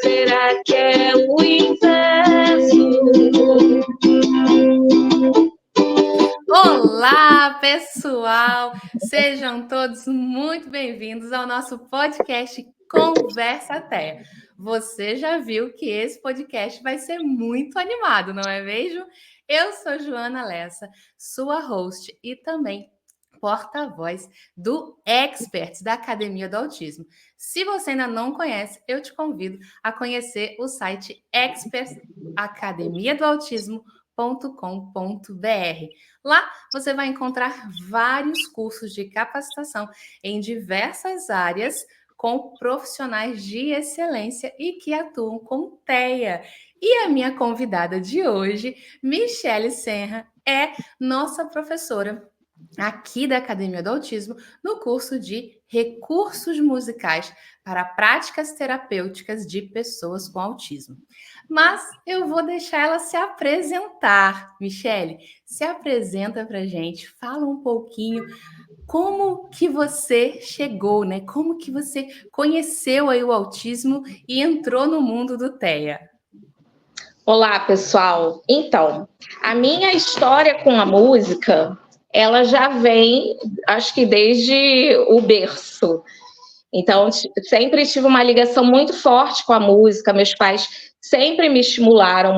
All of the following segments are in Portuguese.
Será que é o inverso? Olá, pessoal! Sejam todos muito bem-vindos ao nosso podcast Conversa Até. Você já viu que esse podcast vai ser muito animado, não é mesmo? Eu sou Joana Lessa, sua host e também porta-voz do Experts da Academia do Autismo. Se você ainda não conhece, eu te convido a conhecer o site expertsacademiadoautismo.com.br. Lá você vai encontrar vários cursos de capacitação em diversas áreas com profissionais de excelência e que atuam com TEA. E a minha convidada de hoje, Michele Senra, é nossa professora aqui da Academia do Autismo no curso de Recursos Musicais para Práticas Terapêuticas de Pessoas com Autismo. Mas eu vou deixar ela se apresentar. Michele, se apresenta para a gente, fala um pouquinho como que você chegou, né? Como que você conheceu aí o autismo e entrou no mundo do TEA? Olá, pessoal. Então, a minha história com a música, ela já vem, acho que desde o berço. Então, sempre tive uma ligação muito forte com a música. Meus pais sempre me estimularam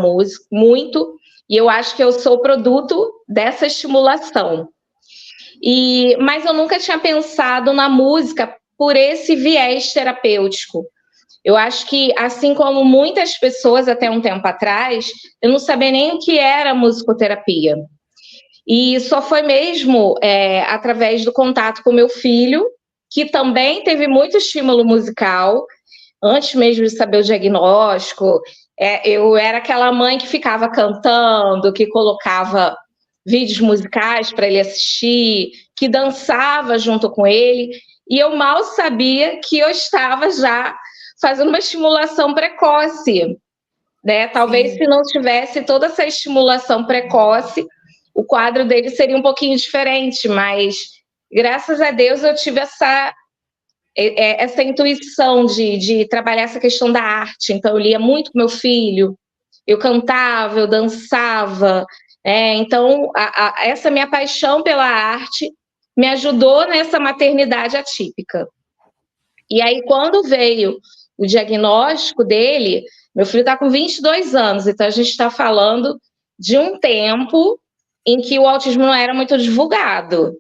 muito, e eu acho que eu sou produto dessa estimulação. Mas eu nunca tinha pensado na música por esse viés terapêutico. Eu acho que, assim como muitas pessoas até um tempo atrás, eu não sabia nem o que era musicoterapia. E só foi mesmo através do contato com meu filho, que também teve muito estímulo musical, antes mesmo de saber o diagnóstico. Eu era aquela mãe que ficava cantando, que colocava vídeos musicais para ele assistir, que dançava junto com ele, e eu mal sabia que eu estava já fazendo uma estimulação precoce, né? Talvez Sim. se não tivesse toda essa estimulação precoce, o quadro dele seria um pouquinho diferente, mas graças a Deus eu tive essa intuição de trabalhar essa questão da arte. Então eu lia muito com meu filho, eu cantava, eu dançava, então essa minha paixão pela arte me ajudou nessa maternidade atípica. E aí quando veio o diagnóstico dele, meu filho está com 22 anos, então a gente está falando de um tempo em que o autismo não era muito divulgado.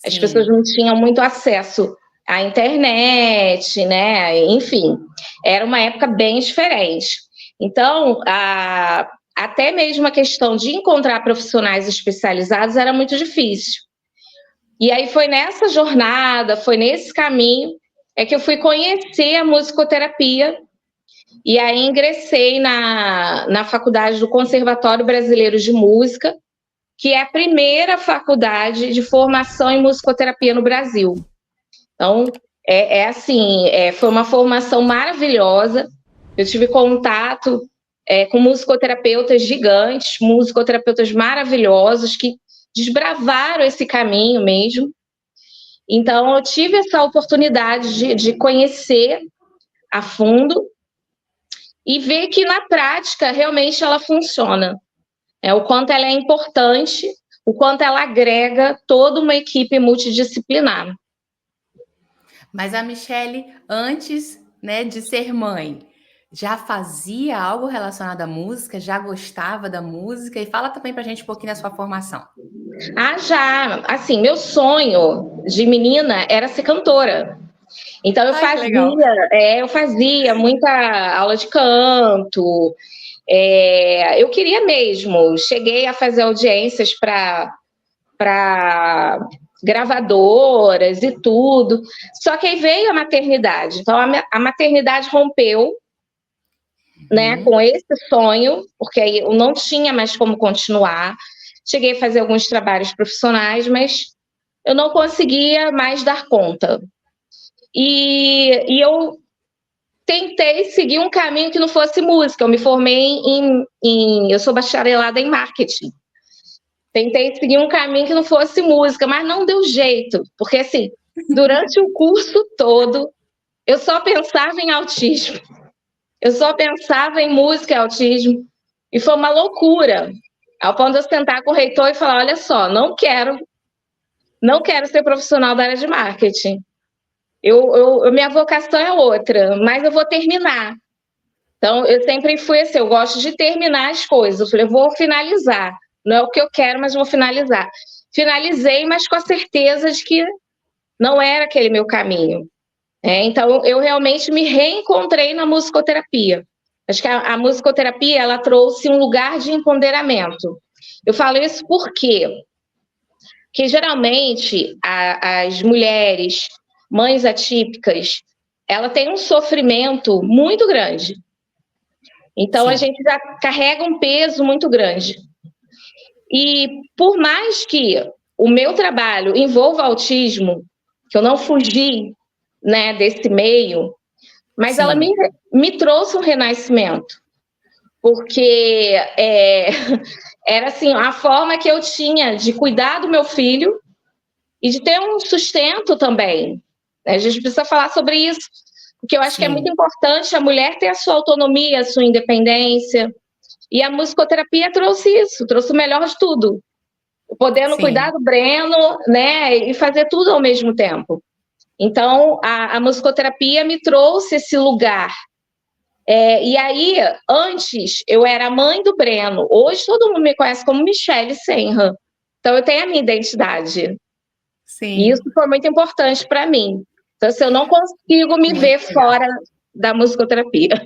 As pessoas não tinham muito acesso à internet, né? Enfim, era uma época bem diferente. Então, até mesmo a questão de encontrar profissionais especializados era muito difícil. E aí foi nessa jornada, foi nesse caminho, que eu fui conhecer a musicoterapia. E aí ingressei na faculdade do Conservatório Brasileiro de Música, que é a primeira faculdade de formação em musicoterapia no Brasil. Então, foi uma formação maravilhosa. Eu tive contato com musicoterapeutas gigantes, musicoterapeutas maravilhosos, que desbravaram esse caminho mesmo. Então, eu tive essa oportunidade de conhecer a fundo e ver que, na prática, realmente ela funciona. O quanto ela é importante, o quanto ela agrega toda uma equipe multidisciplinar. Mas a Michele, antes, né, de ser mãe, já fazia algo relacionado à música? Já gostava da música? E fala também pra gente um pouquinho da sua formação. Já. Assim, meu sonho de menina era ser cantora. Então eu fazia muita aula de canto. Eu queria mesmo. Cheguei a fazer audiências para gravadoras e tudo. Só que aí veio a maternidade. Então a maternidade rompeu, né, com esse sonho, porque aí eu não tinha mais como continuar. Cheguei a fazer alguns trabalhos profissionais, mas eu não conseguia mais dar conta. E eu tentei seguir um caminho que não fosse música. Eu me formei eu sou bacharelada em marketing. Tentei seguir um caminho que não fosse música, mas não deu jeito, porque assim, durante o curso todo, eu só pensava em autismo. Eu só pensava em música e autismo. E foi uma loucura. Ao ponto de eu sentar com o reitor e falar, olha só, não quero ser profissional da área de marketing. Minha vocação é outra, mas eu vou terminar. Então, eu sempre fui assim, eu gosto de terminar as coisas. Eu falei, eu vou finalizar. Não é o que eu quero, mas vou finalizar. Finalizei, mas com a certeza de que não era aquele meu caminho. Então, eu realmente me reencontrei na musicoterapia. Acho que a musicoterapia, ela trouxe um lugar de empoderamento. Eu falo isso porque geralmente as mulheres, mães atípicas, ela tem um sofrimento muito grande. Então, a gente já carrega um peso muito grande. E por mais que o meu trabalho envolva autismo, que eu não fugi, né, desse meio, mas ela me trouxe um renascimento. Porque era assim, a forma que eu tinha de cuidar do meu filho e de ter um sustento também. A gente precisa falar sobre isso, porque eu acho que é muito importante a mulher ter a sua autonomia, a sua independência. E a musicoterapia trouxe isso, trouxe o melhor de tudo. Podendo cuidar do Breno, né, e fazer tudo ao mesmo tempo. Então, a musicoterapia me trouxe esse lugar. E aí, antes, eu era a mãe do Breno. Hoje, todo mundo me conhece como Michele Senra. Então, eu tenho a minha identidade. E isso foi muito importante para mim. Então, assim, eu não consigo me ver fora da musicoterapia.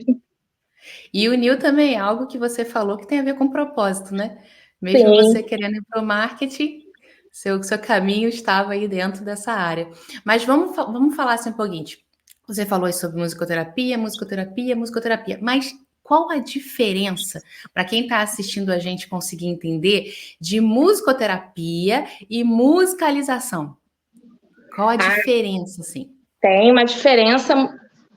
E unir também algo que você falou que tem a ver com propósito, né? Mesmo você querendo ir para o marketing, seu caminho estava aí dentro dessa área. Mas vamos falar assim um pouquinho. Você falou aí sobre musicoterapia, mas qual a diferença, para quem está assistindo a gente conseguir entender, de musicoterapia e musicalização? Qual a diferença, assim? Tem uma diferença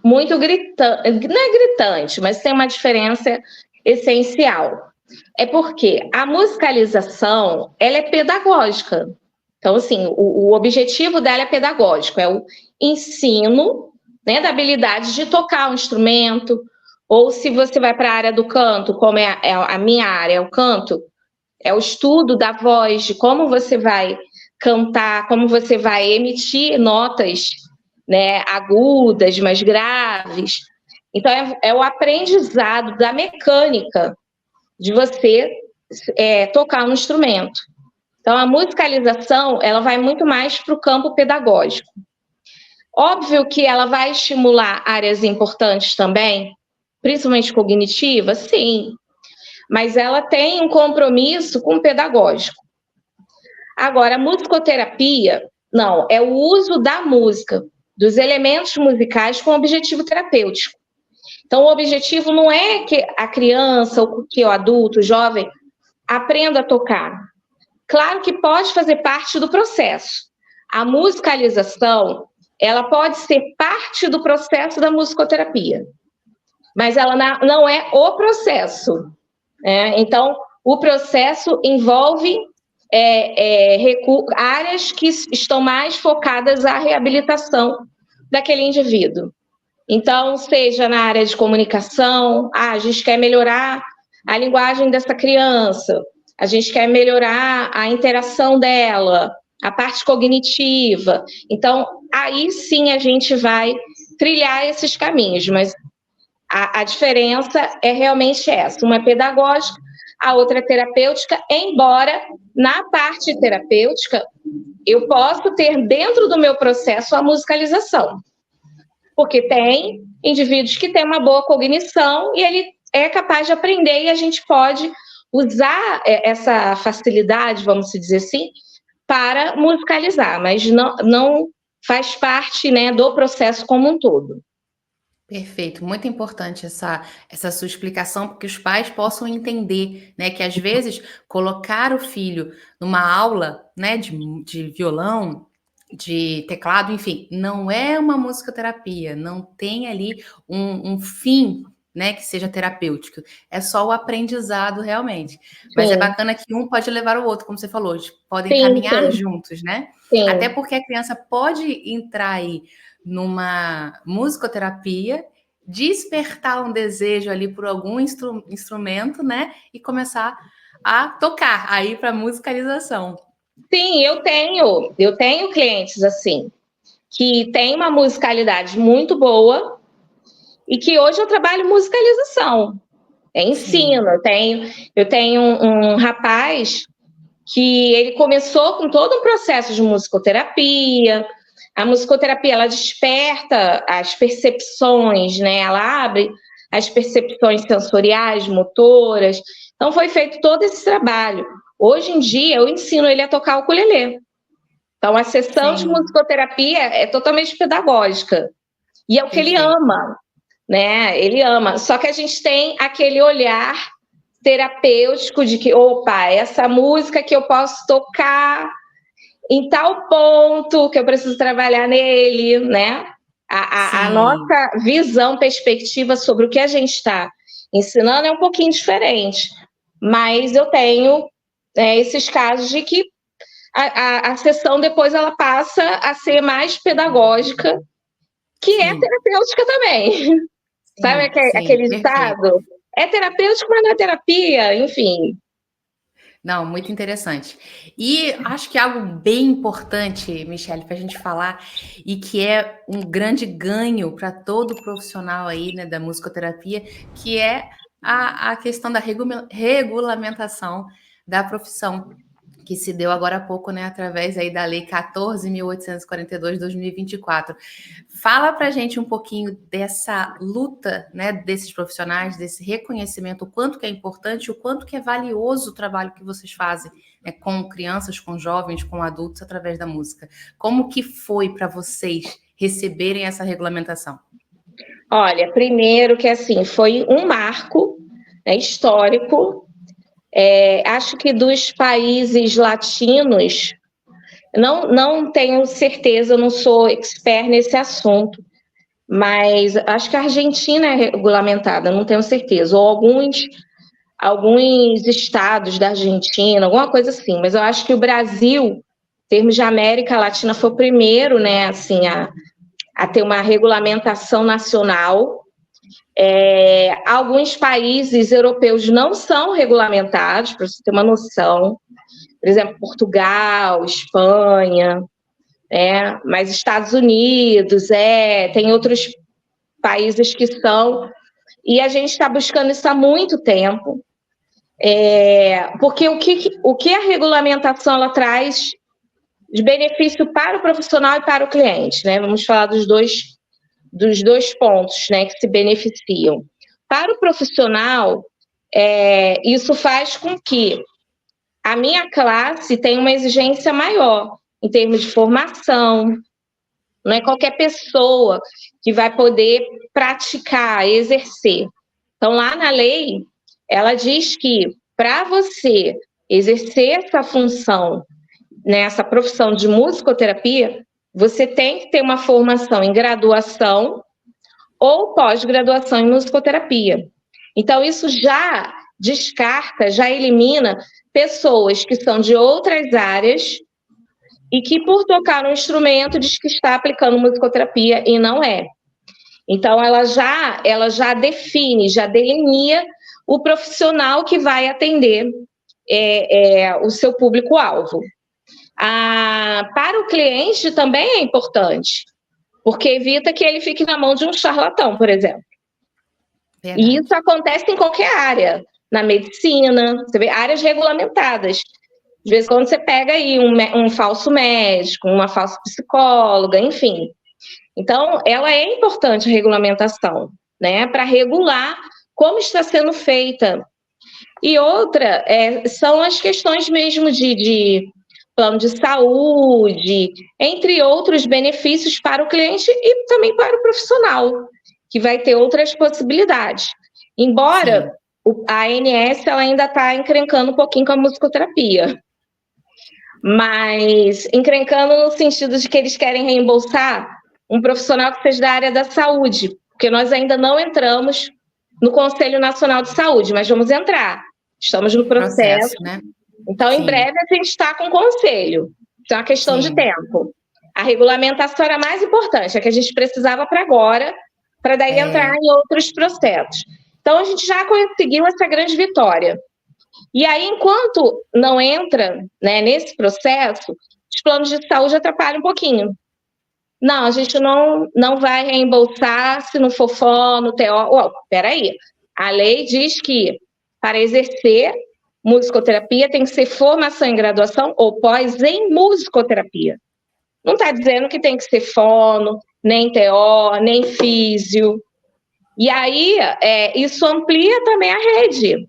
muito gritante, não é gritante, mas tem uma diferença essencial. É porque a musicalização, ela é pedagógica. Então, assim, o objetivo dela é pedagógico, é o ensino, né, da habilidade de tocar um instrumento, ou se você vai para a área do canto, como é a minha área, é o canto, é o estudo da voz, de como você vai cantar, como você vai emitir notas, né, agudas, mais graves. Então, é o aprendizado da mecânica de você tocar um instrumento. Então, a musicalização, ela vai muito mais para o campo pedagógico. Óbvio que ela vai estimular áreas importantes também, principalmente cognitivas, sim, mas ela tem um compromisso com o pedagógico. Agora, a musicoterapia, não, é o uso da música, dos elementos musicais com objetivo terapêutico. Então, o objetivo não é que a criança, ou que o adulto, o jovem, aprenda a tocar. Claro que pode fazer parte do processo. A musicalização, ela pode ser parte do processo da musicoterapia, mas ela não é o processo. Então, o processo envolve áreas que estão mais focadas à reabilitação daquele indivíduo. Então, seja na área de comunicação, a gente quer melhorar a linguagem dessa criança, a gente quer melhorar a interação dela, a parte cognitiva. Então, aí sim a gente vai trilhar esses caminhos, mas a diferença é realmente essa. Uma é pedagógica, a outra é terapêutica, embora na parte terapêutica eu posso ter dentro do meu processo a musicalização. Porque tem indivíduos que têm uma boa cognição e ele é capaz de aprender e a gente pode usar essa facilidade, vamos dizer assim, para musicalizar, mas não faz parte, né, do processo como um todo. Perfeito, muito importante essa sua explicação, porque os pais possam entender, né, que às vezes colocar o filho numa aula, né, de violão, de teclado, enfim, não é uma musicoterapia, não tem ali um fim, né, que seja terapêutico, é só o aprendizado realmente. Mas é bacana que um pode levar o outro, como você falou, podem caminhar juntos, né? Sim. Até porque a criança pode entrar aí numa musicoterapia, despertar um desejo ali por algum instrumento, né? E começar a tocar, a ir para a musicalização. Sim, eu tenho clientes assim, que tem uma musicalidade muito boa e que hoje eu trabalho musicalização. Ensino, eu tenho um rapaz que ele começou com todo um processo de musicoterapia. A musicoterapia, ela desperta as percepções, né? Ela abre as percepções sensoriais, motoras. Então, foi feito todo esse trabalho. Hoje em dia, eu ensino ele a tocar o ukulele. Então, a sessão de musicoterapia é totalmente pedagógica. E é o que ele ama, né? Ele ama. Só que a gente tem aquele olhar terapêutico de que, opa, essa música que eu posso tocar em tal ponto que eu preciso trabalhar nele, né? A nossa visão, perspectiva sobre o que a gente está ensinando é um pouquinho diferente. Mas eu tenho esses casos de que a sessão depois ela passa a ser mais pedagógica, que é terapêutica também. Sabe aquele ditado? É terapêutico, mas não é terapia, enfim. Não, muito interessante. E acho que algo bem importante, Michele, para a gente falar, e que é um grande ganho para todo profissional aí, né, da musicoterapia, que é a questão da regulamentação da profissão, que se deu agora há pouco, né, através aí da Lei 14.842 de 2024. Fala para a gente um pouquinho dessa luta, né, desses profissionais, desse reconhecimento, o quanto que é importante, o quanto que é valioso o trabalho que vocês fazem, né, com crianças, com jovens, com adultos, através da música. Como que foi para vocês receberem essa regulamentação? Olha, primeiro que assim, foi um marco, né, histórico. Acho que dos países latinos, não tenho certeza, eu não sou expert nesse assunto, mas acho que a Argentina é regulamentada, não tenho certeza, ou alguns estados da Argentina, alguma coisa assim, mas eu acho que o Brasil, em termos de América Latina, foi o primeiro, né, assim, a ter uma regulamentação nacional. Alguns países europeus não são regulamentados, para você ter uma noção. Por exemplo, Portugal, Espanha, mas Estados Unidos, tem outros países que são, e a gente está buscando isso há muito tempo, porque o que a regulamentação ela traz de benefício para o profissional e para o cliente, né? Vamos falar dos dois pontos, né, que se beneficiam. Para o profissional, isso faz com que a minha classe tenha uma exigência maior em termos de formação. Não é qualquer pessoa que vai poder praticar, exercer. Então, lá na lei, ela diz que para você exercer essa função, né, essa profissão de musicoterapia, você tem que ter uma formação em graduação ou pós-graduação em musicoterapia. Então, isso já descarta, já elimina pessoas que são de outras áreas e que, por tocar no instrumento, diz que está aplicando musicoterapia e não é. Então, ela já define, já delinea o profissional que vai atender o seu público-alvo. Para o cliente também é importante, porque evita que ele fique na mão de um charlatão, por exemplo. Verdade. E isso acontece em qualquer área, na medicina, você vê áreas regulamentadas. Às vezes, quando você pega aí um falso médico, uma falsa psicóloga, enfim. Então, ela é importante a regulamentação, né, para regular como está sendo feita. E outra são as questões mesmo de plano de saúde, entre outros benefícios para o cliente e também para o profissional, que vai ter outras possibilidades. Embora a ANS ela ainda está encrencando um pouquinho com a musicoterapia, mas encrencando no sentido de que eles querem reembolsar um profissional que seja da área da saúde, porque nós ainda não entramos no Conselho Nacional de Saúde, mas vamos entrar. Estamos no processo, né? Então, em breve, a gente está com o conselho. Então, é uma questão de tempo. A regulamentação era mais importante, é que a gente precisava para agora, para daí entrar em outros processos. Então, a gente já conseguiu essa grande vitória. E aí, enquanto não entra, né, nesse processo, os planos de saúde atrapalham um pouquinho. Não, a gente não vai reembolsar se não for fono, TO. Peraí, a lei diz que para exercer musicoterapia tem que ser formação em graduação ou pós em musicoterapia. Não está dizendo que tem que ser fono, nem TO, nem físio. E aí, isso amplia também a rede,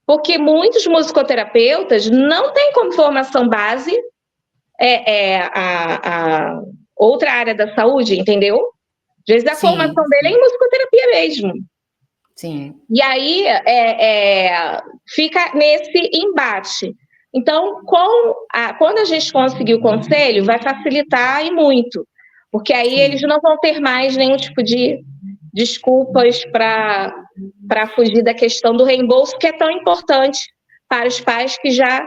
porque muitos musicoterapeutas não têm como formação base a outra área da saúde, entendeu? Às vezes a formação dele é em musicoterapia mesmo. Sim. E aí fica nesse embate. Então, quando a gente conseguir o conselho, vai facilitar e muito, porque aí eles não vão ter mais nenhum tipo de desculpas para fugir da questão do reembolso, que é tão importante para os pais que já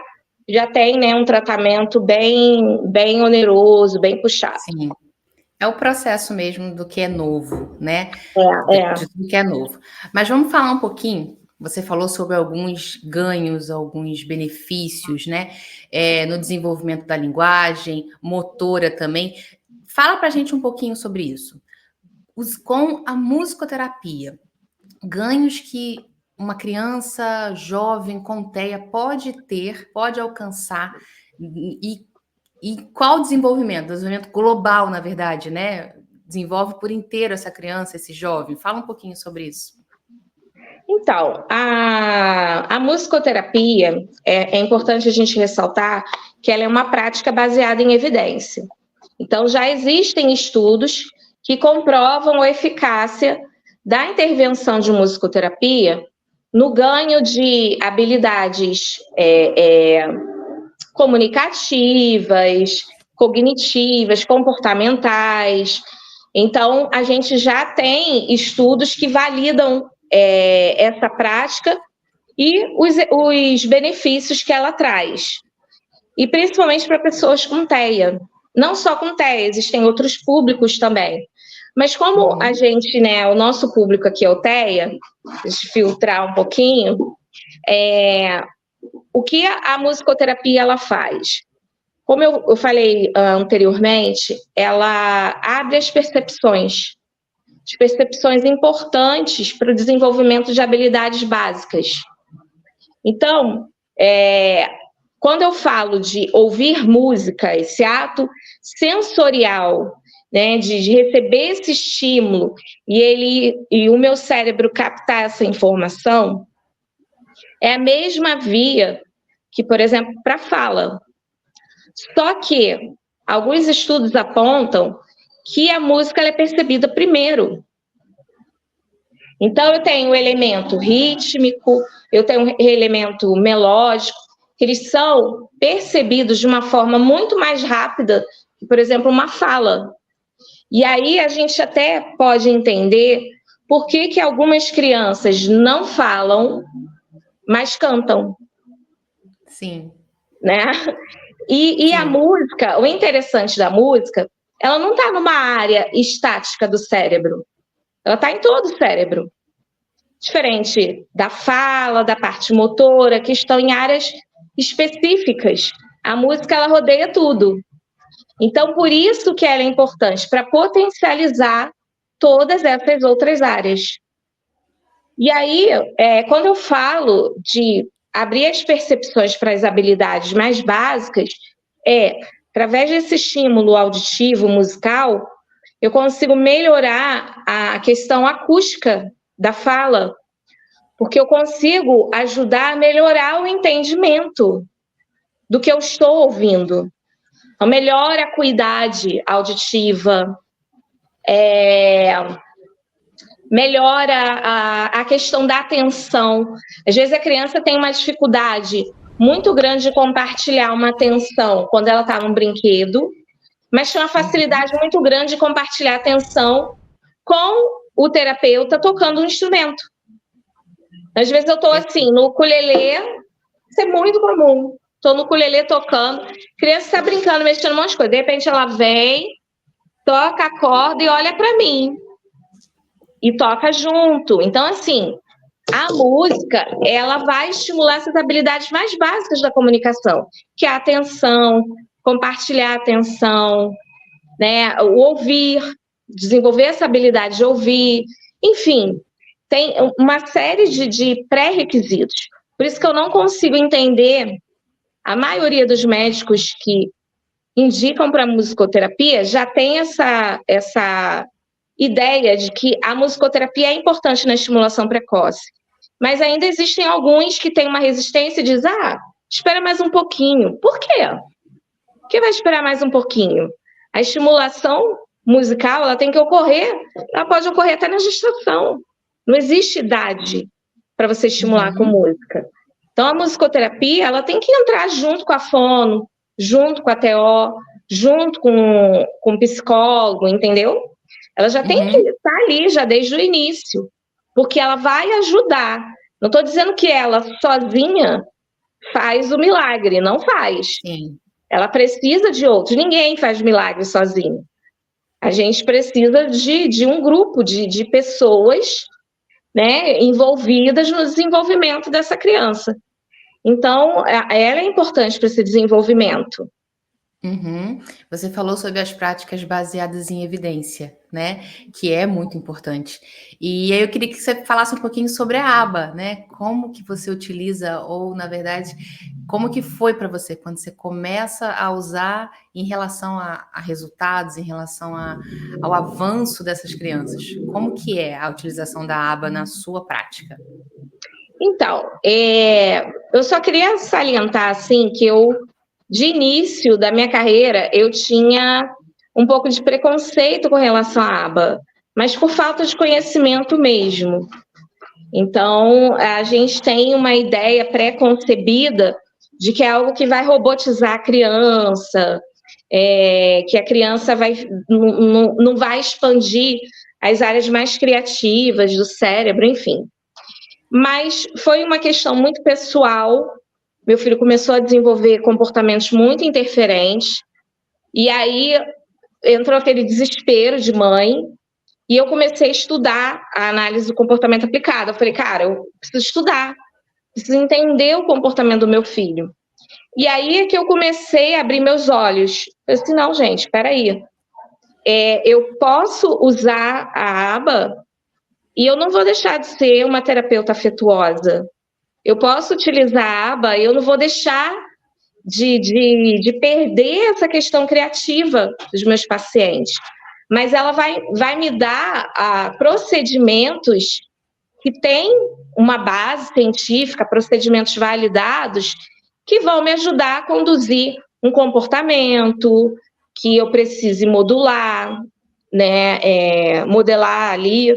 têm, né, um tratamento bem oneroso, bem puxado. Sim. É o processo mesmo do que é novo, né? De tudo que é novo. Mas vamos falar um pouquinho. Você falou sobre alguns ganhos, alguns benefícios, né? No desenvolvimento da linguagem, motora também. Fala pra gente um pouquinho sobre isso. Com a musicoterapia, ganhos que uma criança jovem com TEA pode alcançar e qual desenvolvimento? Desenvolvimento global, na verdade, né? Desenvolve por inteiro essa criança, esse jovem. Fala um pouquinho sobre isso. Então, a musicoterapia, é importante a gente ressaltar que ela é uma prática baseada em evidência. Então, já existem estudos que comprovam a eficácia da intervenção de musicoterapia no ganho de habilidades comunicativas, cognitivas, comportamentais. Então, a gente já tem estudos que validam essa prática e os benefícios que ela traz. E principalmente para pessoas com TEA. Não só com TEA, existem outros públicos também. Mas como a gente, né, o nosso público aqui é o TEA, deixa eu filtrar um pouquinho, o que a musicoterapia ela faz? Como eu falei anteriormente, ela abre as percepções importantes para o desenvolvimento de habilidades básicas. Então, quando eu falo de ouvir música, esse ato sensorial, né, de receber esse estímulo e o meu cérebro captar essa informação, é a mesma via que, por exemplo, para a fala. Só que alguns estudos apontam que a música ela é percebida primeiro. Então, eu tenho o elemento rítmico, eu tenho o elemento melódico, que eles são percebidos de uma forma muito mais rápida que, por exemplo, uma fala. E aí a gente até pode entender por que algumas crianças não falam, mas cantam. Sim. Né? E a música, o interessante da música, ela não está numa área estática do cérebro. Ela está em todo o cérebro. Diferente da fala, da parte motora, que estão em áreas específicas. A música, ela rodeia tudo. Então, por isso que ela é importante, para potencializar todas essas outras áreas. E aí, quando eu falo de abrir as percepções para as habilidades mais básicas, através desse estímulo auditivo, musical, eu consigo melhorar a questão acústica da fala, porque eu consigo ajudar a melhorar o entendimento do que eu estou ouvindo. Então, melhora a acuidade auditiva, melhora a questão da atenção. Às vezes a criança tem uma dificuldade muito grande de compartilhar uma atenção quando ela está num brinquedo, mas tem uma facilidade muito grande de compartilhar atenção com o terapeuta tocando um instrumento. Às vezes eu estou assim, no ukulele, isso é muito comum. Estou no ukulele tocando, criança está brincando, mexendo um monte de coisa. De repente ela vem, toca a corda e olha para mim. E toca junto. Então, assim, a música, ela vai estimular essas habilidades mais básicas da comunicação, que é a atenção, compartilhar a atenção, né? O ouvir, desenvolver essa habilidade de ouvir, enfim, tem uma série de pré-requisitos. Por isso que eu não consigo entender a maioria dos médicos que indicam para musicoterapia já tem essa ideia de que a musicoterapia é importante na estimulação precoce. Mas ainda existem alguns que têm uma resistência e dizem, espera mais um pouquinho. Por quê? Por que vai esperar mais um pouquinho? A estimulação musical, ela tem que ocorrer, ela pode ocorrer até na gestação. Não existe idade para você estimular com música. Então, a musicoterapia, ela tem que entrar junto com a fono, junto com a TO, junto com o psicólogo, entendeu? Ela já tem que estar ali, já desde o início, porque ela vai ajudar. Não estou dizendo que ela sozinha faz o milagre, não faz. Sim. Ela precisa de outros. Ninguém faz milagre sozinho. A gente precisa de um grupo de pessoas, né, envolvidas no desenvolvimento dessa criança. Então, ela é importante para esse desenvolvimento. Você falou sobre as práticas baseadas em evidência, né? Que é muito importante. E aí eu queria que você falasse um pouquinho sobre a aba, né? Como que você utiliza, ou, na verdade, como que foi para você quando você começa a usar em relação a resultados, em relação ao avanço dessas crianças? Como que é a utilização da aba na sua prática? Então, eu só queria salientar, assim, que de início da minha carreira, eu tinha um pouco de preconceito com relação à aba, mas por falta de conhecimento mesmo. Então, a gente tem uma ideia pré-concebida de que é algo que vai robotizar a criança, que a criança não vai expandir as áreas mais criativas do cérebro, enfim. Mas foi uma questão muito pessoal. Meu filho começou a desenvolver comportamentos muito interferentes, e aí entrou aquele desespero de mãe, e eu comecei a estudar a análise do comportamento aplicado. Eu falei, cara, eu preciso estudar, preciso entender o comportamento do meu filho. E aí é que eu comecei a abrir meus olhos. Eu disse, não, gente, espera aí. Eu posso usar a aba e eu não vou deixar de ser uma terapeuta afetuosa. Eu posso utilizar a aba e eu não vou deixar de perder essa questão criativa dos meus pacientes. Mas ela vai me dar procedimentos que têm uma base científica, procedimentos validados, que vão me ajudar a conduzir um comportamento que eu precise modular, né, modelar ali,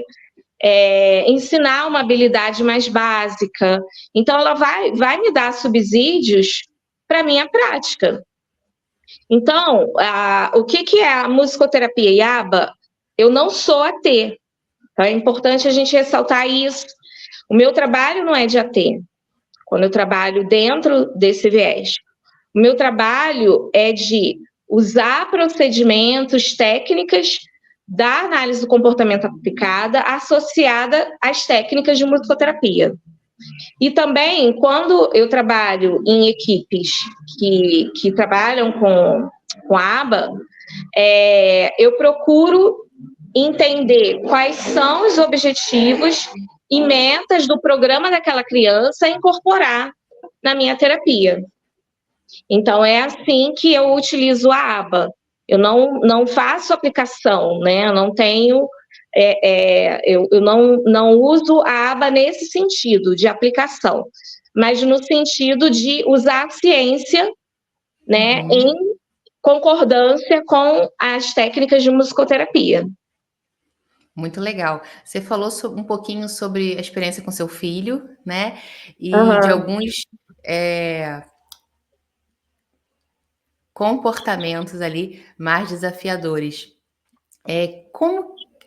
ensinar uma habilidade mais básica. Então, ela vai me dar subsídios para a minha prática. Então, o que é a musicoterapia IABA? Eu não sou AT. Então, é importante a gente ressaltar isso. O meu trabalho não é de AT, quando eu trabalho dentro desse viés. O meu trabalho é de usar procedimentos, técnicas da análise do comportamento aplicada associada às técnicas de musicoterapia. E também, quando eu trabalho em equipes que trabalham com a aba, eu procuro entender quais são os objetivos e metas do programa daquela criança e incorporar na minha terapia. Então, é assim que eu utilizo a aba. Eu não faço aplicação, né? Eu não tenho... eu não uso a aba nesse sentido, de aplicação, mas no sentido de usar a ciência, né, em concordância com as técnicas de musicoterapia. Muito legal. Você falou um pouquinho sobre a experiência com seu filho, né? E de alguns comportamentos ali mais desafiadores.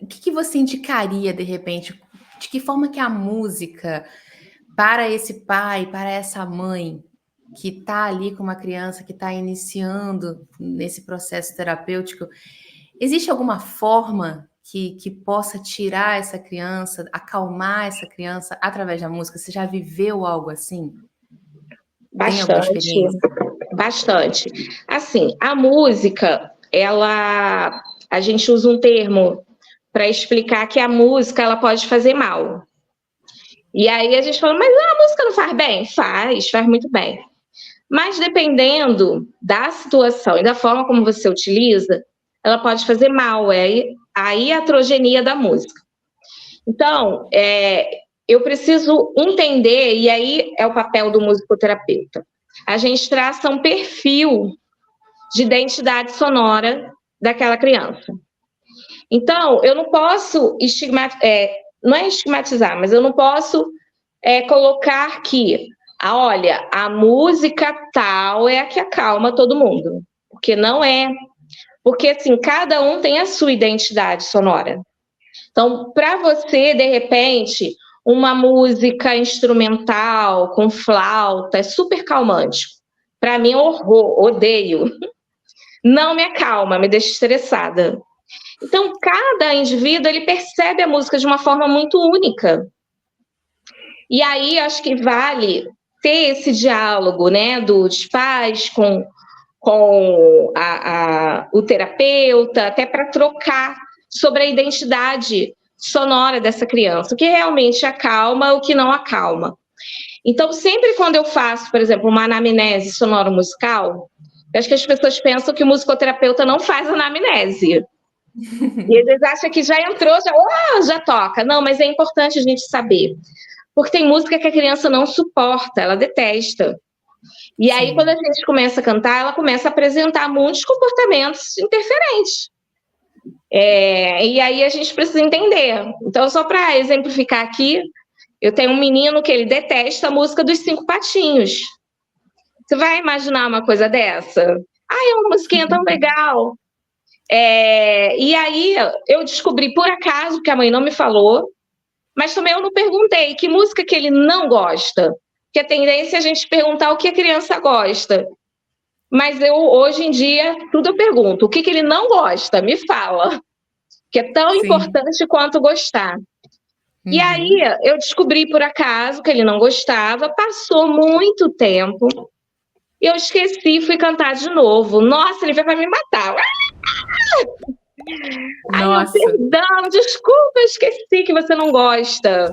O que você indicaria, de repente? De que forma que a música, para esse pai, para essa mãe, que está ali com uma criança que está iniciando nesse processo terapêutico, Existe alguma forma que possa tirar essa criança, acalmar essa criança através da música? Você já viveu algo assim? Tem alguma Bastante, experiência? bastante. Assim, a música, a gente usa um termo para explicar que a música ela pode fazer mal. E aí a gente fala, mas a música não faz bem? Faz muito bem. Mas dependendo da situação e da forma como você utiliza, ela pode fazer mal, é a iatrogenia da música. Então, eu preciso entender, e aí é o papel do musicoterapeuta. A gente traça um perfil de identidade sonora daquela criança. Então, eu não posso não é estigmatizar, mas eu não posso colocar que, olha, a música tal é a que acalma todo mundo. Porque não é. Porque, assim, cada um tem a sua identidade sonora. Então, para você, de repente, uma música instrumental com flauta é super calmante. Para mim, horror, odeio. Não me acalma, me deixa estressada. Então, cada indivíduo ele percebe a música de uma forma muito única. E aí, acho que vale ter esse diálogo, né, dos pais com o terapeuta, até para trocar sobre a identidade sonora dessa criança, o que realmente acalma, o que não acalma. Então, sempre quando eu faço, por exemplo, uma anamnese sonoro-musical, eu acho que as pessoas pensam que o musicoterapeuta não faz anamnese. E às vezes acha que já entrou, já toca. Não, mas é importante a gente saber. Porque tem música que a criança não suporta, ela detesta. E aí, quando a gente começa a cantar, ela começa a apresentar muitos comportamentos interferentes. E aí a gente precisa entender. Então, só para exemplificar aqui, eu tenho um menino que ele detesta a música dos Cinco Patinhos. Você vai imaginar uma coisa dessa? É uma musiquinha tão legal. E aí eu descobri por acaso, que a mãe não me falou, mas também eu não perguntei que música que ele não gosta. Porque a tendência é a gente perguntar o que a criança gosta. Mas eu, hoje em dia, tudo eu pergunto. O que ele não gosta? Me fala. Que é tão importante quanto gostar. E aí, eu descobri por acaso que ele não gostava, passou muito tempo, e eu esqueci, fui cantar de novo. Nossa, ele veio para me matar. Aí eu, perdão, desculpa, eu esqueci que você não gosta.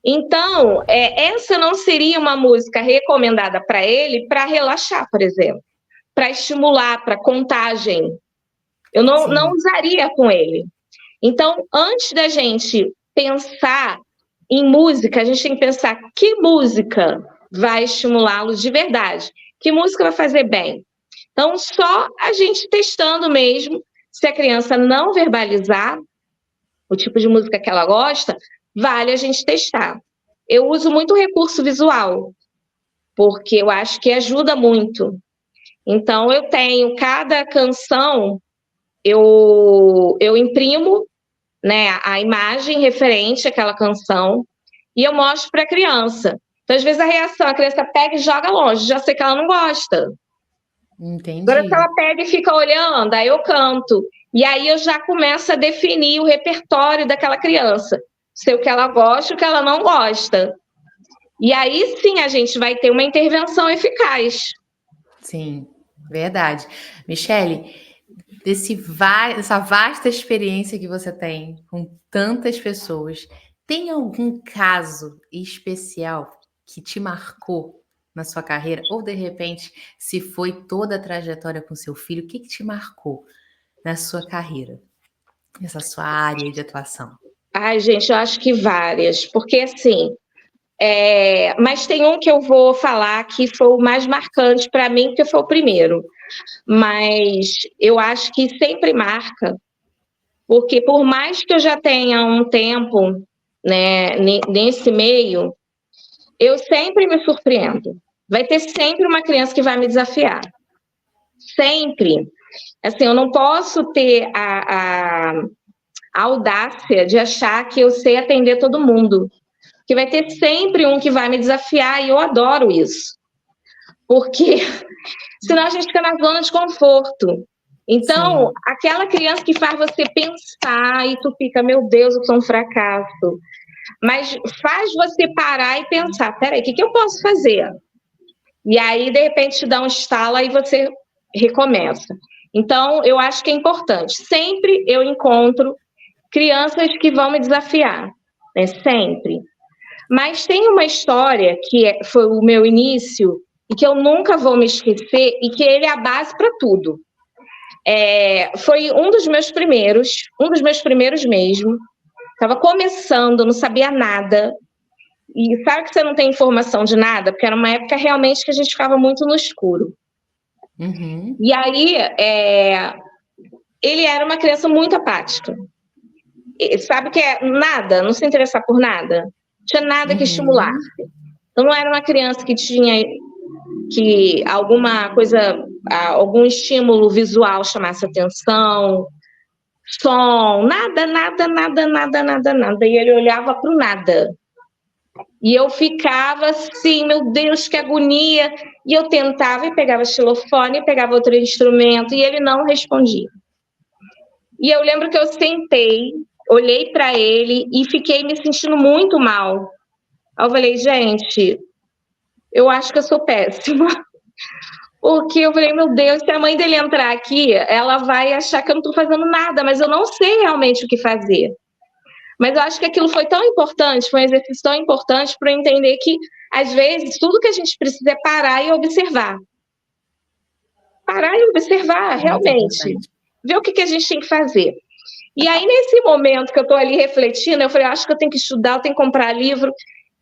Então, essa não seria uma música recomendada para ele para relaxar, por exemplo. Para estimular, para contagem. Eu não usaria com ele. Então, antes da gente pensar em música, a gente tem que pensar que música vai estimulá-lo de verdade. Que música vai fazer bem. Então, só a gente testando mesmo, se a criança não verbalizar o tipo de música que ela gosta, vale a gente testar. Eu uso muito recurso visual, porque eu acho que ajuda muito. Então, eu tenho cada canção, eu imprimo, né, a imagem referente àquela canção e eu mostro para a criança. Então, às vezes, a criança pega e joga longe, já sei que ela não gosta. Entendi. Agora, se ela pega e fica olhando, aí eu canto. E aí eu já começo a definir o repertório daquela criança. Sei o que ela gosta e o que ela não gosta. E aí sim a gente vai ter uma intervenção eficaz. Sim, verdade. Michele, dessa vasta experiência que você tem com tantas pessoas, tem algum caso especial que te marcou na sua carreira? Ou, de repente, se foi toda a trajetória com seu filho, o que te marcou na sua carreira, nessa sua área de atuação? Ai, gente, eu acho que várias. Porque, assim, mas tem um que eu vou falar que foi o mais marcante para mim, porque foi o primeiro. Mas eu acho que sempre marca, porque por mais que eu já tenha um tempo, né, nesse meio, eu sempre me surpreendo. Vai ter sempre uma criança que vai me desafiar. Sempre. Assim, eu não posso ter a audácia de achar que eu sei atender todo mundo. Que vai ter sempre um que vai me desafiar e eu adoro isso. Porque senão a gente fica na zona de conforto. Então, Sim. aquela criança que faz você pensar e tu fica, meu Deus, eu sou um fracasso. Mas faz você parar e pensar, peraí, o que eu posso fazer? E aí, de repente, te dá um estalo e você recomeça. Então, eu acho que é importante. Sempre eu encontro crianças que vão me desafiar, né? Sempre. Mas tem uma história foi o meu início e que eu nunca vou me esquecer e que ele é a base para tudo. Foi um dos meus primeiros mesmo. Estava começando, não sabia nada. E sabe que você não tem informação de nada? Porque era uma época realmente que a gente ficava muito no escuro. Uhum. E aí, ele era uma criança muito apática. Sabe que é nada, não se interessar por nada. Não tinha nada que estimulasse. Uhum. Então, não era uma criança que tinha que alguma coisa, algum estímulo visual chamasse atenção, som, nada, nada, nada, nada, nada, nada. E ele olhava para o nada. E eu ficava assim, meu Deus, que agonia. E eu tentava e pegava xilofone, pegava outro instrumento, e ele não respondia. E eu lembro que eu sentei, olhei para ele e fiquei me sentindo muito mal. Aí eu falei, gente, eu acho que eu sou péssima. Porque eu falei, meu Deus, se a mãe dele entrar aqui, ela vai achar que eu não estou fazendo nada, mas eu não sei realmente o que fazer. Mas eu acho que aquilo foi tão importante, foi um exercício tão importante para eu entender que, às vezes, tudo que a gente precisa é parar e observar. Parar e observar, Muito realmente. importante. Ver o que a gente tem que fazer. E aí, nesse momento que eu estou ali refletindo, eu falei, acho que eu tenho que estudar, eu tenho que comprar livro.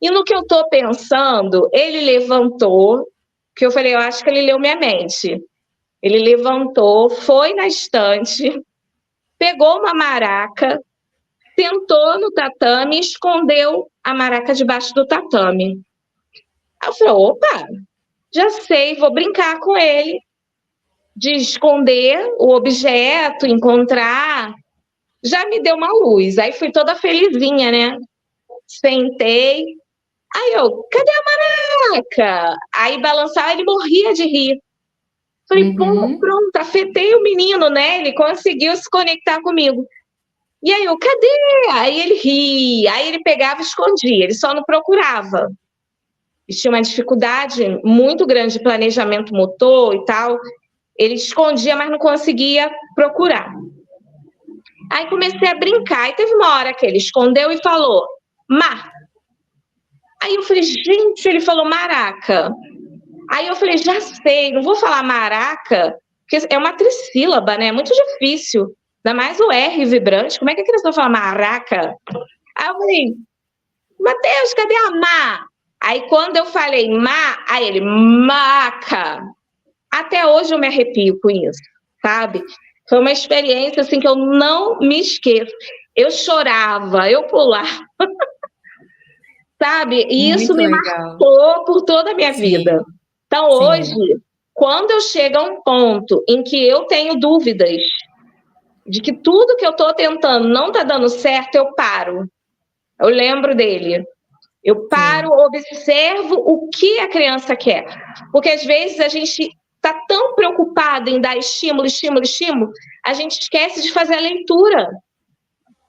E no que eu estou pensando, ele levantou, que eu falei, eu acho que ele leu minha mente. Ele levantou, foi na estante, pegou uma maraca, sentou no tatame e escondeu a maraca debaixo do tatame. Aí eu falei, opa, já sei, vou brincar com ele, de esconder o objeto, encontrar. Já me deu uma luz, aí fui toda felizinha, né? Sentei, aí eu, cadê a maraca? Aí balançava, ele morria de rir. Falei, pô, Uhum. pronto, afetei o menino, né? Ele conseguiu se conectar comigo. E aí eu, cadê? Aí ele ria, aí ele pegava e escondia, ele só não procurava. Ele tinha uma dificuldade muito grande de planejamento motor e tal. Ele escondia, mas não conseguia procurar. Aí comecei a brincar, e teve uma hora que ele escondeu e falou, Mar. Aí eu falei, gente, ele falou maraca. Aí eu falei, já sei, não vou falar maraca, porque é uma trissílaba, né? É muito difícil. Ainda mais o R vibrante. Como é que a criança vai falar maraca? Aí eu falei, Matheus, cadê a má? Aí quando eu falei má, aí ele, maca. Até hoje eu me arrepio com isso, sabe? Foi uma experiência assim que eu não me esqueço. Eu chorava, eu pulava, sabe? E isso Muito me legal. marcou por toda a minha vida. Sim, Então hoje, sim. quando eu chego a um ponto em que eu tenho dúvidas de que tudo que eu estou tentando não está dando certo, eu paro. Eu lembro dele. Eu paro, Sim. observo o que a criança quer. Porque às vezes a gente está tão preocupado em dar estímulo, estímulo, estímulo, a gente esquece de fazer a leitura.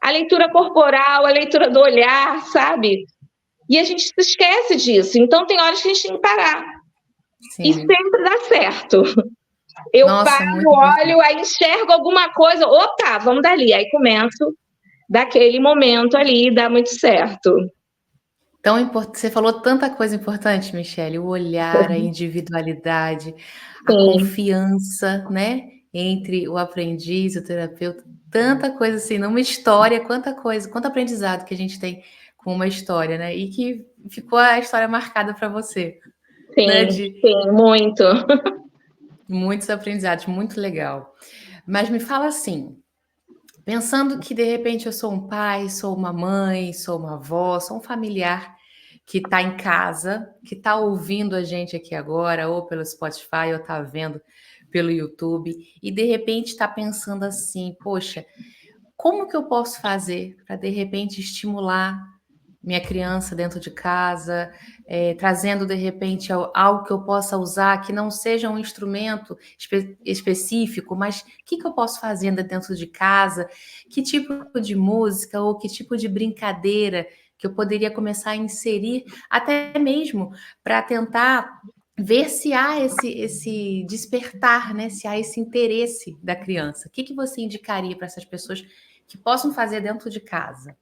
A leitura corporal, a leitura do olhar, sabe? E a gente se esquece disso. Então tem horas que a gente tem que parar. E Sim. sempre dá certo. Eu Nossa, paro, muito olho, importante. aí enxergo alguma coisa, opa, vamos dali. Aí começo daquele momento ali, dá muito certo. Tão importante. Você falou tanta coisa importante, Michele, o olhar, a individualidade, a Sim, confiança, né, entre o aprendiz e o terapeuta, tanta coisa assim, numa história, quanta coisa, quanto aprendizado que a gente tem com uma história, né, e que ficou a história marcada para você, né, sim, de sim, muito. muitos aprendizados, muito legal. Mas me fala assim, pensando que de repente eu sou um pai, sou uma mãe, sou uma avó, sou um familiar que está em casa, que está ouvindo a gente aqui agora, ou pelo Spotify, ou está vendo pelo YouTube, e de repente está pensando assim, poxa, como que eu posso fazer para de repente estimular minha criança dentro de casa, trazendo de repente algo que eu possa usar, que não seja um instrumento específico, mas o que eu posso fazer dentro de casa? Que tipo de música ou que tipo de brincadeira que eu poderia começar a inserir, até mesmo para tentar ver se há esse despertar, né? Se há esse interesse da criança. O que você indicaria para essas pessoas que possam fazer dentro de casa?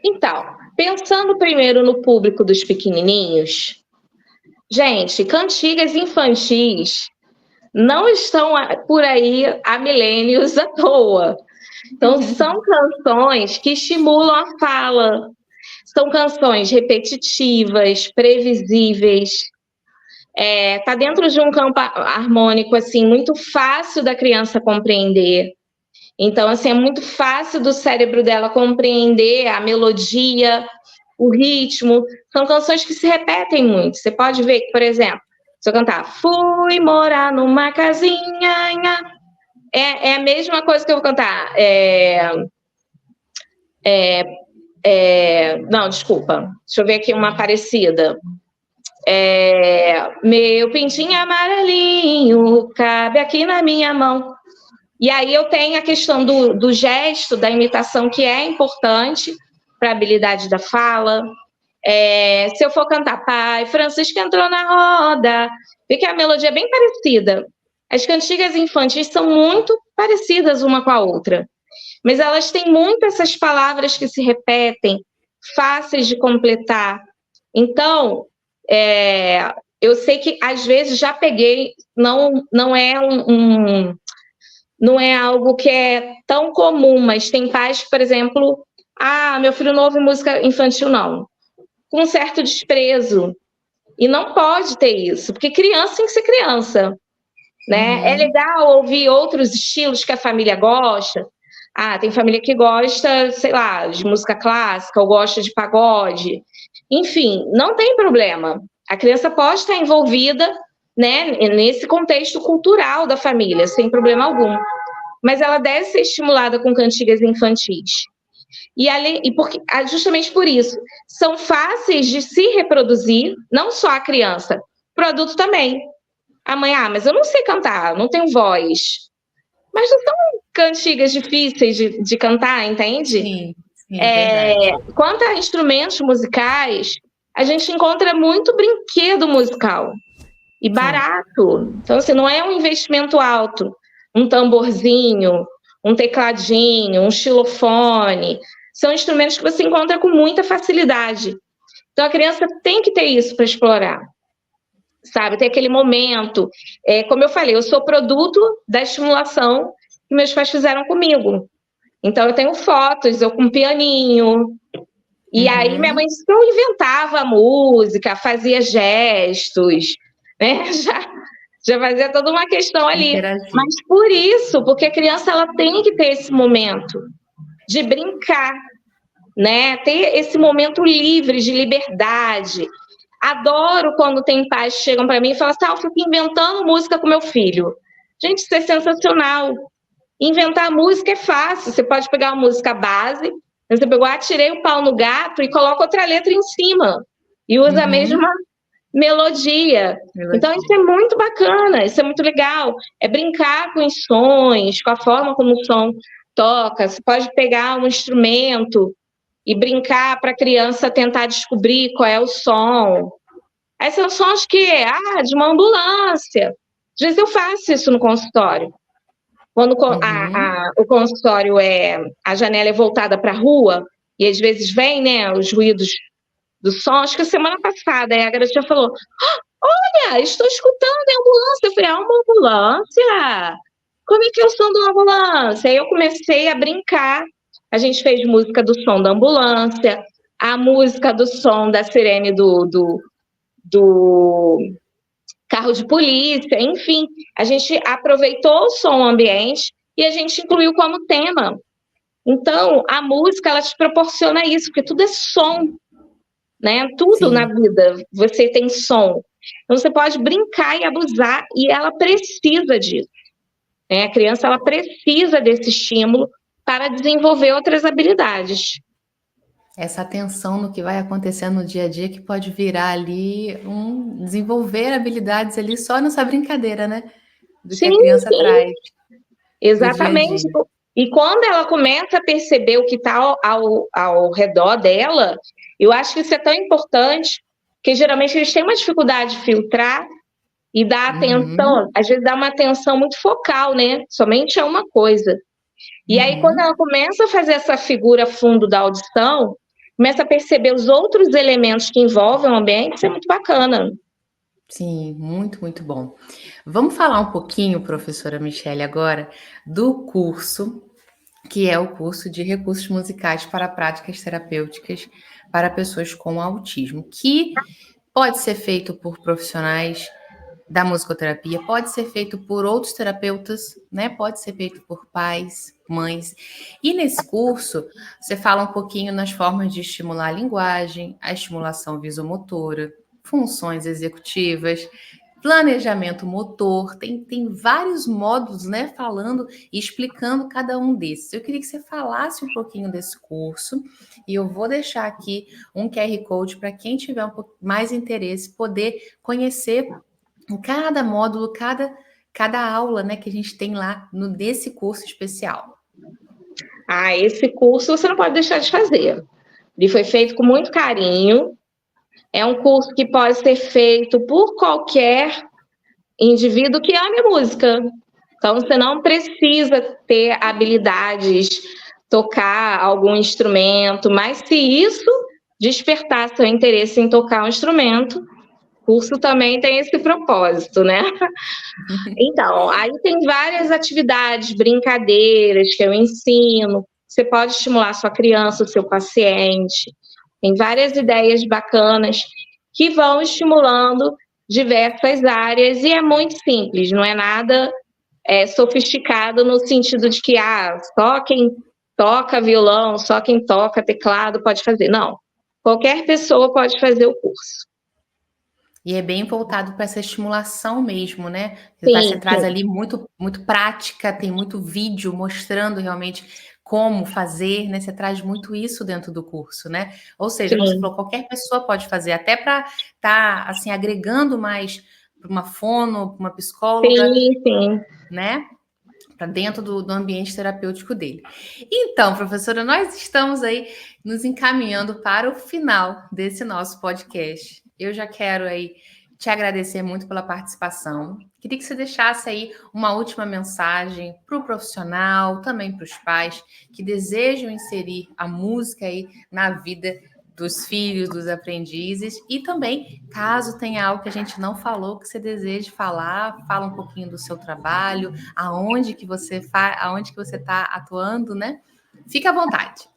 Então, pensando primeiro no público dos pequenininhos, gente, cantigas infantis não estão por aí há milênios à toa. Então, são canções que estimulam a fala, são canções repetitivas, previsíveis, tá dentro de um campo harmônico assim muito fácil da criança compreender. Então, assim, é muito fácil do cérebro dela compreender a melodia, o ritmo. São canções que se repetem muito. Você pode ver que, por exemplo, se eu cantar fui morar numa casinha, é a mesma coisa que eu vou cantar. Não, desculpa. Deixa eu ver aqui uma parecida. Meu pintinho amarelinho cabe aqui na minha mão. E aí eu tenho a questão do gesto, da imitação, que é importante para a habilidade da fala. Se eu for cantar Pai Francisco entrou na roda, vê que a melodia é bem parecida. As cantigas infantis são muito parecidas uma com a outra, mas elas têm muito essas palavras que se repetem, fáceis de completar. Então, eu sei que às vezes já peguei, não é não é algo que é tão comum, mas tem pais, por exemplo, meu filho não ouve música infantil, não, com um certo desprezo. E não pode ter isso, porque criança tem que ser criança, né? É legal ouvir outros estilos que a família gosta. Tem família que gosta, sei lá, de música clássica, ou gosta de pagode. Enfim, não tem problema. A criança pode estar envolvida, né, nesse contexto cultural da família, sem problema algum. Mas ela deve ser estimulada com cantigas infantis. Justamente por isso, são fáceis de se reproduzir, não só a criança, o produto também. A mãe, mas eu não sei cantar, não tenho voz. Mas não são cantigas difíceis de cantar, entende? Sim, verdade. Quanto a instrumentos musicais, a gente encontra muito brinquedo musical. E barato. Então, assim, não é um investimento alto. Um tamborzinho, um tecladinho, um xilofone. São instrumentos que você encontra com muita facilidade. Então, a criança tem que ter isso para explorar. Sabe? Tem aquele momento. Como eu falei, eu sou produto da estimulação que meus pais fizeram comigo. Então, eu tenho fotos, eu com pianinho. E aí, minha mãe só inventava música, fazia gestos, né? Já fazia toda uma questão ali. Interagir. Mas por isso, porque a criança ela tem que ter esse momento de brincar, né? Ter esse momento livre, de liberdade. Adoro quando tem pais que chegam para mim e falam assim, eu fico inventando música com meu filho. Gente, isso é sensacional. Inventar música é fácil. Você pode pegar uma música base, você pegou, atirei o pau no gato e coloca outra letra em cima. E usa a mesma melodia. Então, isso é muito bacana, isso é muito legal. É brincar com os sons, com a forma como o som toca. Você pode pegar um instrumento e brincar para a criança tentar descobrir qual é o som. Aí são sons que, de uma ambulância. Às vezes eu faço isso no consultório. Quando o consultório a janela é voltada para a rua, e às vezes vem, né, os ruídos do som. Acho que a semana passada a garotinha falou, olha, estou escutando a ambulância. Eu falei, uma ambulância? Como é que é o som de uma ambulância? Aí eu comecei a brincar. A gente fez música do som da ambulância, a música do som da sirene do carro de polícia, enfim. A gente aproveitou o som ambiente e a gente incluiu como tema. Então, a música, ela te proporciona isso, porque tudo é som, né? Tudo na vida, você tem som. Então, você pode brincar e abusar, e ela precisa disso. Né? A criança, ela precisa desse estímulo para desenvolver outras habilidades. Essa atenção no que vai acontecer no dia a dia que pode virar ali desenvolver habilidades ali só nessa brincadeira, né? Do que Sim, a criança sim, traz do dia a exatamente. dia. E quando ela começa a perceber o que está ao redor dela, eu acho que isso é tão importante, porque geralmente eles têm uma dificuldade de filtrar e dar Uhum, atenção, às vezes dá uma atenção muito focal, né? Somente a uma coisa. E aí, quando ela uhum. começa a fazer essa figura fundo da audição, começa a perceber os outros elementos que envolvem o ambiente, isso é muito bacana. Sim, muito, muito bom. Vamos falar um pouquinho, professora Michele, agora do curso, que é o curso de recursos musicais para práticas terapêuticas para pessoas com autismo, que pode ser feito por profissionais da musicoterapia, pode ser feito por outros terapeutas, né? Pode ser feito por pais, mães. E nesse curso, você fala um pouquinho nas formas de estimular a linguagem, a estimulação visomotora, funções executivas, planejamento motor, tem vários módulos, né, falando e explicando cada um desses. Eu queria que você falasse um pouquinho desse curso e eu vou deixar aqui um QR Code para quem tiver um pouco mais interesse poder conhecer em cada módulo, cada aula, né, que a gente tem lá nesse curso especial. Ah, esse curso você não pode deixar de fazer. Ele foi feito com muito carinho. É um curso que pode ser feito por qualquer indivíduo que ame música. Então, você não precisa ter habilidades, tocar algum instrumento, mas se isso despertar seu interesse em tocar um instrumento, o curso também tem esse propósito, né? Então, aí tem várias atividades, brincadeiras que eu ensino. Você pode estimular sua criança, o seu paciente. Tem várias ideias bacanas que vão estimulando diversas áreas e é muito simples, não é nada sofisticado no sentido de que só quem toca violão, só quem toca teclado pode fazer. Não, qualquer pessoa pode fazer o curso. E é bem voltado para essa estimulação mesmo, né? Você Sim, traz sim, ali muito, muito prática, tem muito vídeo mostrando realmente como fazer, né? Você traz muito isso dentro do curso, né? Ou seja, como você sim, falou, qualquer pessoa pode fazer, até para estar assim agregando mais para uma fono, para uma psicóloga, sim, sim. né? Para dentro do ambiente terapêutico dele. Então, professora, nós estamos aí nos encaminhando para o final desse nosso podcast. Eu já quero aí te agradecer muito pela participação. Queria que você deixasse aí uma última mensagem para o profissional, também para os pais que desejam inserir a música aí na vida dos filhos, dos aprendizes, e também, caso tenha algo que a gente não falou, que você deseje falar, fala um pouquinho do seu trabalho, aonde que você está atuando, né? Fique à vontade.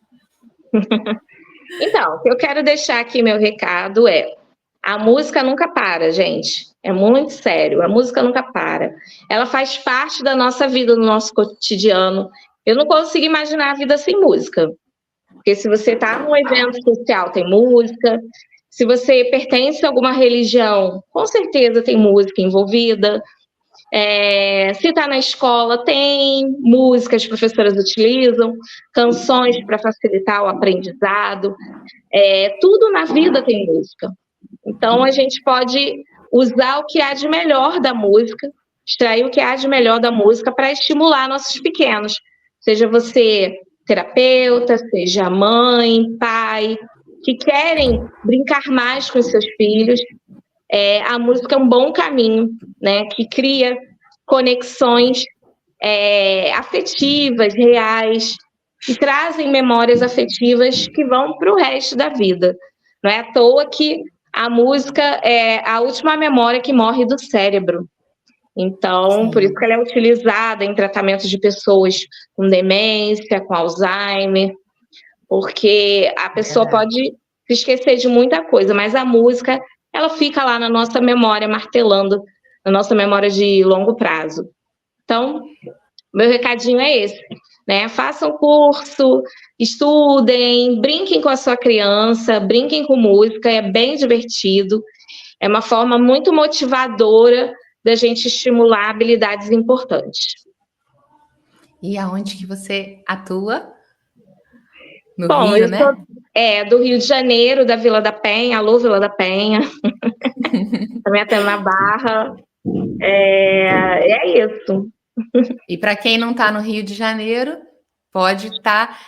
Então, o que eu quero deixar aqui meu recado é: a música nunca para, gente. É muito sério, a música nunca para. Ela faz parte da nossa vida, do nosso cotidiano. Eu não consigo imaginar a vida sem música. Porque se você está num evento social, tem música. Se você pertence a alguma religião, com certeza tem música envolvida. Se está na escola, tem música, as professoras utilizam, canções para facilitar o aprendizado. Tudo na vida tem música. Então, a gente pode usar o que há de melhor da música, extrair o que há de melhor da música para estimular nossos pequenos. Seja você terapeuta, seja mãe, pai, que querem brincar mais com os seus filhos. A música é um bom caminho, né? Que cria conexões afetivas, reais, que trazem memórias afetivas que vão para o resto da vida. Não é à toa que a música é a última memória que morre do cérebro. Então, por isso que Sim, ela é utilizada em tratamentos de pessoas com demência, com Alzheimer, porque a é pessoa verdade. pode se esquecer de muita coisa, mas a música, ela fica lá na nossa memória, martelando, na nossa memória de longo prazo. Então, meu recadinho é esse, né? Façam curso, estudem, brinquem com a sua criança, brinquem com música, é bem divertido, é uma forma muito motivadora da gente estimular habilidades importantes. E aonde que você atua? No Rio, né? Do Rio de Janeiro, da Vila da Penha. Alô, Vila da Penha. Também até na Barra. É isso. E para quem não está no Rio de Janeiro, pode estar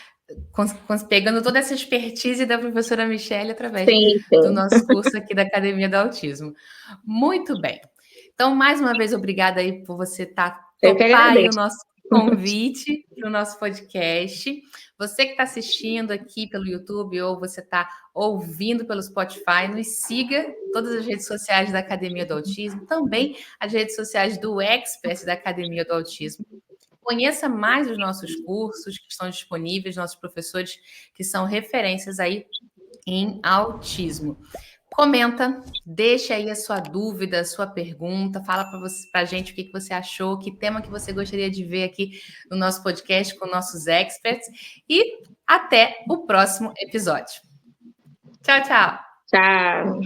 pegando toda essa expertise da professora Michele através do nosso curso aqui da Academia do Autismo. Muito bem. Então, mais uma vez, obrigada aí por você topar aí o nosso convite para o nosso podcast. Você que está assistindo aqui pelo YouTube ou você está ouvindo pelo Spotify, nos siga todas as redes sociais da Academia do Autismo, também as redes sociais do Expert da Academia do Autismo. Conheça mais os nossos cursos que estão disponíveis, nossos professores que são referências aí em autismo. Comenta, deixa aí a sua dúvida, a sua pergunta, fala para a gente o que você achou, que tema que você gostaria de ver aqui no nosso podcast com nossos experts e até o próximo episódio. Tchau, tchau. Tchau.